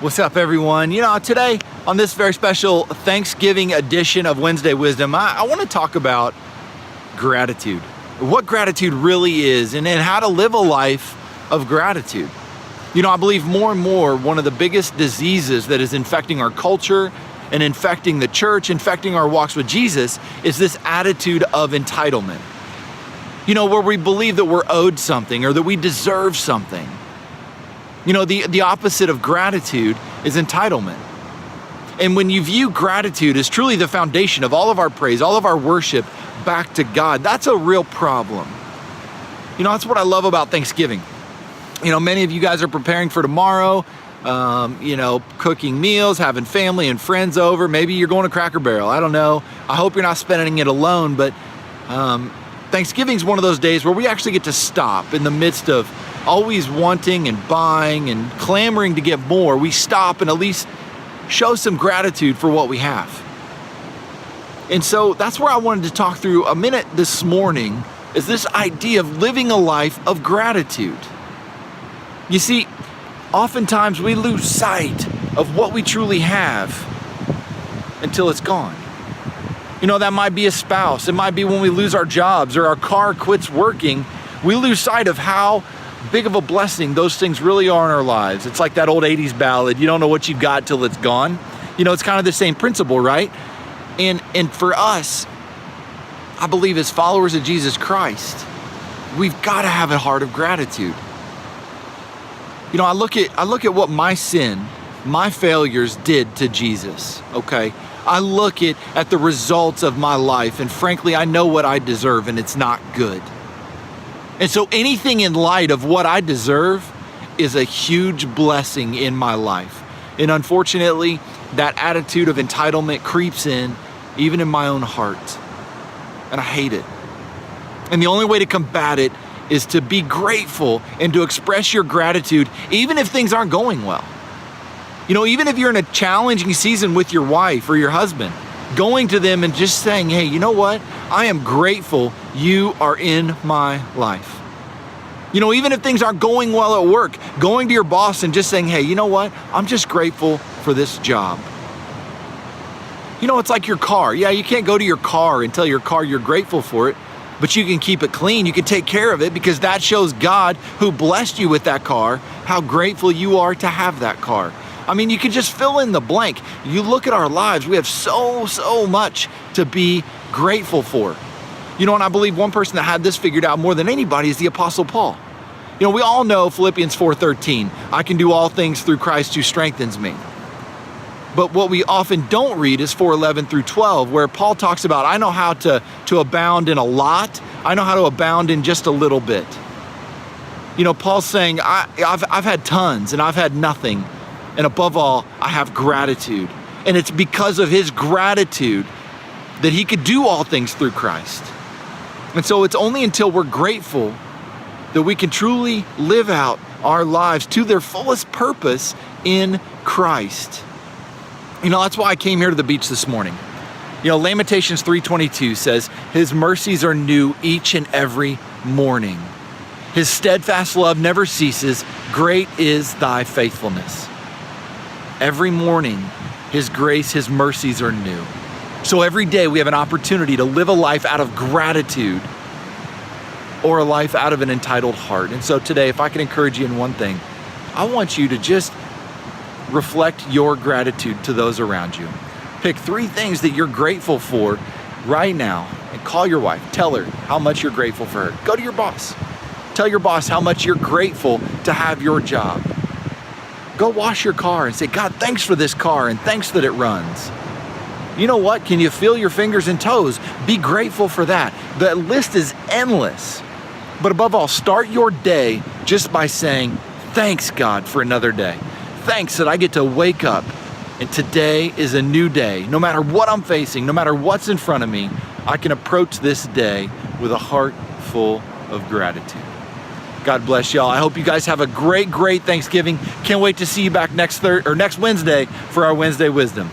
What's up, everyone? Today on this very special Thanksgiving edition of Wednesday Wisdom, I want to talk about gratitude, what gratitude really is, and how to live a life of gratitude. I believe more and more one of the biggest diseases that is infecting our culture and infecting the church, infecting our walks with Jesus, is this attitude of entitlement. Where we believe that we're owed something or that we deserve something. The opposite of gratitude is entitlement. And when you view gratitude as truly the foundation of all of our praise, all of our worship back to God, that's a real problem. That's what I love about Thanksgiving. Many of you guys are preparing for tomorrow, cooking meals, having family and friends over. Maybe you're going to Cracker Barrel. I don't know. I hope you're not spending it alone, but Thanksgiving is one of those days where we actually get to stop in the midst of always wanting and buying and clamoring to get more. We stop and at least show some gratitude for what we have. And so that's where I wanted to talk through a minute this morning, is this idea of living a life of gratitude. You see, oftentimes we lose sight of what we truly have until it's gone. That might be a spouse. It might be when we lose our jobs or our car quits working. We lose sight of how big of a blessing those things really are in our lives. It's like that old 80s ballad, you don't know what you've got till it's gone. It's kind of the same principle, right? And for us, I believe as followers of Jesus Christ, we've got to have a heart of gratitude. I look at what my sin, my failures did to Jesus, okay? I look at the results of my life, and frankly, I know what I deserve, and it's not good. And so anything in light of what I deserve is a huge blessing in my life. And unfortunately, that attitude of entitlement creeps in, even in my own heart. And I hate it. And the only way to combat it is to be grateful and to express your gratitude, even if things aren't going well. Even if you're in a challenging season with your wife or your husband, going to them and just saying, hey, you know what? I am grateful you are in my life. Even if things aren't going well at work, going to your boss and just saying, hey, you know what? I'm just grateful for this job. It's like your car. Yeah, you can't go to your car and tell your car you're grateful for it, but you can keep it clean. You can take care of it because that shows God, who blessed you with that car, how grateful you are to have that car. You can just fill in the blank. You look at our lives, we have so much to be grateful for. And I believe one person that had this figured out more than anybody is the Apostle Paul. We all know Philippians 4:13, I can do all things through Christ who strengthens me. But what we often don't read is 4:11 through 12, where Paul talks about, I know how to abound in a lot. I know how to abound in just a little bit. Paul's saying, I've had tons and I've had nothing. And above all, I have gratitude. And it's because of his gratitude that he could do all things through Christ. And so it's only until we're grateful that we can truly live out our lives to their fullest purpose in Christ. That's why I came here to the beach this morning. Lamentations 3:22 says, his mercies are new each and every morning. His steadfast love never ceases. Great is thy faithfulness. Every morning, his grace, his mercies are new. So every day we have an opportunity to live a life out of gratitude or a life out of an entitled heart. And so today, if I can encourage you in one thing, I want you to just reflect your gratitude to those around you. Pick 3 things that you're grateful for right now and call your wife. Tell her how much you're grateful for her. Go to your boss. Tell your boss how much you're grateful to have your job. Go wash your car and say, God, thanks for this car and thanks that it runs. You know what? Can you feel your fingers and toes? Be grateful for that. The list is endless. But above all, start your day just by saying, thanks, God, for another day. Thanks that I get to wake up and today is a new day. No matter what I'm facing, no matter what's in front of me, I can approach this day with a heart full of gratitude. God bless y'all. I hope you guys have a great Thanksgiving. Can't wait to see you back next Wednesday for our Wednesday Wisdom.